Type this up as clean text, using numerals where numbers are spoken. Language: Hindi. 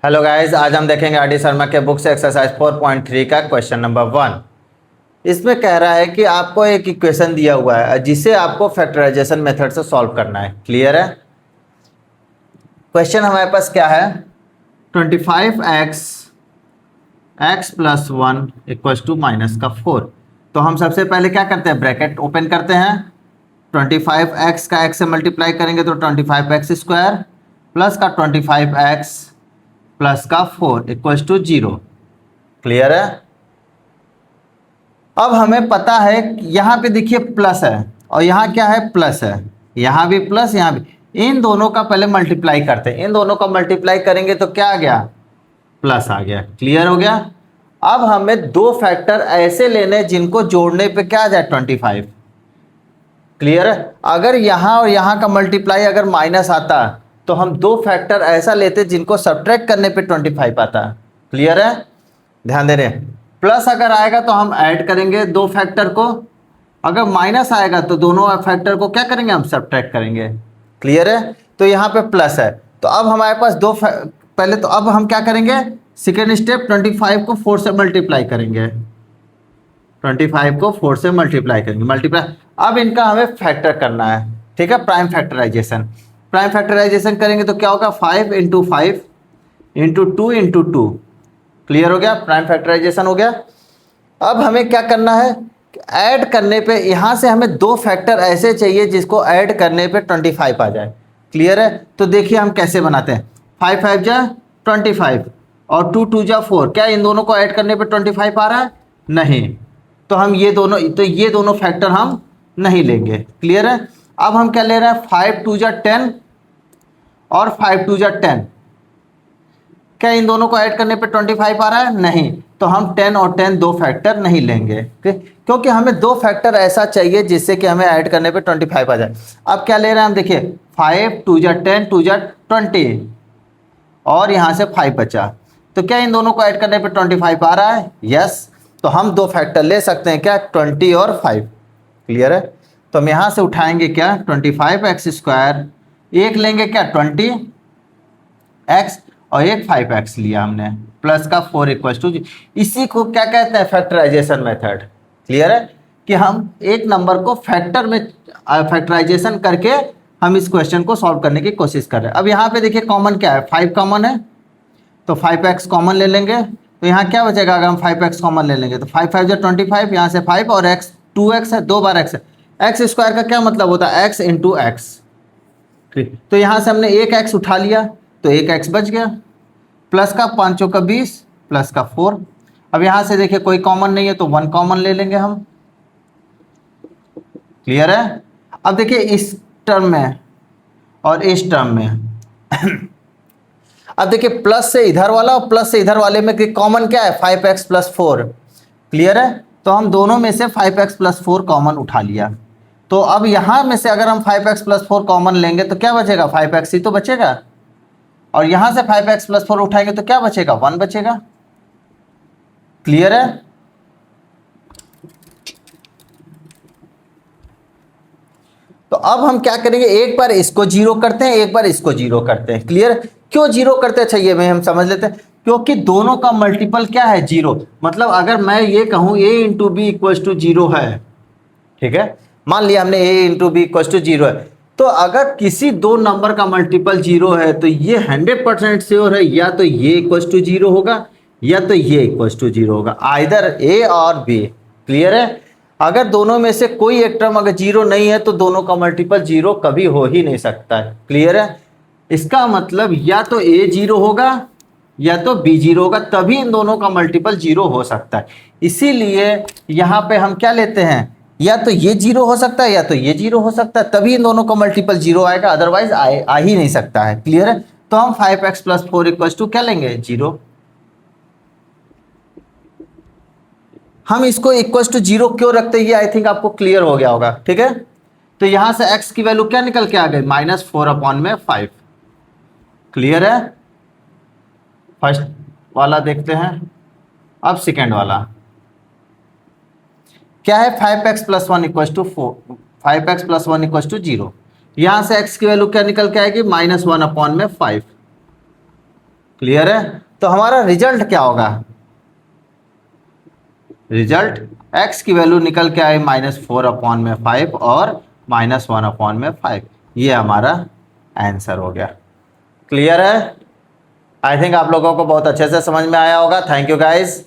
हेलो गाइस, आज हम देखेंगे आर डी शर्मा के बुक से एक्सरसाइज 4.3 का क्वेश्चन नंबर 1। इसमें कह रहा है कि आपको एक इक्वेशन दिया हुआ है जिसे आपको फैक्टराइजेशन मेथड से सॉल्व करना है। क्लियर है? क्वेश्चन हमारे पास क्या है? 25x x plus 1 equals to minus का 4। तो हम सबसे पहले क्या करते हैं, ब्रैकेट ओपन करते हैं। 25x का x से मल्टीप्लाई करेंगे तो 25x स्क्वायर प्लस का 25x प्लस का 4 इक्वल्स टू 0। क्लियर है? अब हमें पता है यहाँ पे देखिए प्लस है और यहाँ क्या है, प्लस है। यहाँ भी प्लस, यहाँ भी। इन दोनों का पहले मल्टीप्लाई करते हैं। इन दोनों का मल्टीप्लाई करेंगे तो क्या आ गया, प्लस आ गया। क्लियर हो गया? अब हमें दो फैक्टर ऐसे लेने जिनको जोड़ने पे क्या आ जाए, 25। क्लियर है? अगर यहाँ और यहाँ का मल्टीप्लाई अगर माइनस आता तो हम दो फैक्टर ऐसा लेते जिनको सब्ट्रैक्ट करने पे 25 आता। क्लियर है? ध्यान दे रहे हैं। प्लस अगर आएगा तो हम ऐड करेंगे दो फैक्टर को, अगर माइनस आएगा तो दोनों फैक्टर को क्या करेंगे, हम सब्ट्रैक्ट करेंगे। क्लियर है? तो यहाँ पे प्लस है तो अब हमारे पास पहले तो अब हम क्या करेंगे, सेकेंड स्टेप 25 को 4 से मल्टीप्लाई करेंगे। 25 को 4 से मल्टीप्लाई करेंगे, मल्टीप्लाई। अब इनका हमें फैक्टर करना है। ठीक है? Prime factorisation. प्राइम फैक्टराइजेशन करेंगे तो क्या होगा, 5 इंटू 5 इंटू 2 इंटू 2। क्लियर हो गया? प्राइम फैक्टराइजेशन हो गया। अब हमें क्या करना है, ऐड करने पे यहाँ से हमें दो फैक्टर ऐसे चाहिए जिसको ऐड करने पे 25 आ जाए। क्लियर है? तो देखिए हम कैसे बनाते हैं। 5 5 जा 25 और 2 2 जा 4। क्या इन दोनों को ऐड करने पे 25 आ रहा है? नहीं। तो हम ये दोनों फैक्टर हम नहीं लेंगे। क्लियर है? अब हम क्या ले रहे हैं, 5 2 जा 10 और 5 2 जा 10। क्या इन दोनों को ऐड करने पे 25 आ रहा है? नहीं। तो हम 10 और 10 दो फैक्टर नहीं लेंगे, क्योंकि हमें दो फैक्टर ऐसा चाहिए जिससे कि हमें ऐड करने पे 25 आ जाए। अब क्या ले रहे हैं हम, देखिए 5 2 जा 10 2 जा 20 और यहाँ से 5 बचा। तो क्या इन दोनों को ऐड करने पे 25 आ रहा है? यस। तो हम दो फैक्टर ले सकते हैं, क्या, 20 और 5। क्लियर है? तो हम यहाँ से उठाएंगे क्या, 25x स्क्वायर, एक लेंगे क्या 20x और एक 5x लिया हमने, प्लस का 4 इक्वल टू। इसी को क्या कहते हैं, फैक्टराइजेशन मेथड। क्लियर है? कि हम एक नंबर को फैक्टर में फैक्टराइजेशन करके हम इस क्वेश्चन को सॉल्व करने की कोशिश कर रहे हैं। अब यहाँ पे देखिए कॉमन क्या है, 5 कॉमन है तो 5x कॉमन ले लेंगे। तो यहाँ क्या बचेगा, अगर हम 5x कॉमन ले लेंगे तो 5 5 जो 25, यहाँ से 5 और x 2x है, दो बार x है। एक्स स्क्वायर का क्या मतलब होता है, x इंटू एक्स। तो यहाँ से हमने एक x उठा लिया तो एक x बच गया, प्लस का 5 का 20 प्लस का 4। अब यहाँ से देखिए कोई कॉमन नहीं है तो 1 कॉमन ले लेंगे हम। क्लियर है? अब देखिए इस टर्म में और इस टर्म में अब देखिए प्लस से इधर वाला और प्लस से इधर वाले में कॉमन क्या है, 5x प्लस 4। क्लियर है? तो हम दोनों में से 5x प्लस 4 कॉमन उठा लिया। तो अब यहाँ में से अगर हम 5x प्लस 4 कॉमन लेंगे तो क्या बचेगा, 5x ही तो बचेगा। और यहाँ से 5x प्लस 4 उठाएंगे तो क्या बचेगा, 1 बचेगा। क्लियर है? तो अब हम क्या करेंगे, एक बार इसको जीरो करते हैं, एक बार इसको जीरो करते हैं। क्लियर? क्यों जीरो करते हैं, चाहिए मैं हम समझ लेते हैं। क्योंकि दोनों का मल्टीपल क्या है, जीरो। मतलब अगर मैं ये कहूं a into B equal to 0 है, ठीक है, मान लिया हमने a into B equal to 0 है, तो अगर किसी दो नंबर का मल्टीपल 0 है तो ये 100% श्योर है या तो ये इक्वल टू 0 होगा या तो ये इक्वल टू 0 होगा, आइदर a और b। क्लियर है? अगर दोनों में से कोई एक टर्म अगर 0 नहीं है तो दोनों का मल्टीपल 0 कभी हो ही नहीं सकता है। क्लियर है? इसका मतलब या तो a 0 होगा या तो b 0 होगा, तभी इन दोनों का मल्टीपल 0 हो सकता है। इसीलिए यहाँ पे हम क्या लेते हैं, या तो ये 0 हो सकता है या तो ये 0 हो सकता है, तभी इन दोनों का मल्टीपल 0 आएगा, अदरवाइज आ ही नहीं सकता है। क्लियर है? तो हम 5x प्लस 4 इक्वल टू क्या लेंगे, 0। हम इसको इक्वल टू 0 क्यों रखते हैं, ये आई थिंक आपको क्लियर हो गया होगा। ठीक है? तो यहां से x की वैल्यू क्या निकल के आ गई, -4/5। क्लियर है? फर्स्ट वाला देखते हैं। अब सेकेंड वाला क्या है, 5x plus 1 equal to 4, 5x plus 1 equal to 0। यहां से x की वैल्यू क्या निकल के आएगी, -1/5। क्लियर है? तो हमारा रिजल्ट क्या होगा? रिजल्ट x की वैल्यू निकल के आए -4/5 और -1/5। ये हमारा आंसर हो गया। क्लियर है? आई थिंक आप लोगों को बहुत अच्छे से समझ में आया होगा। Thank you guys.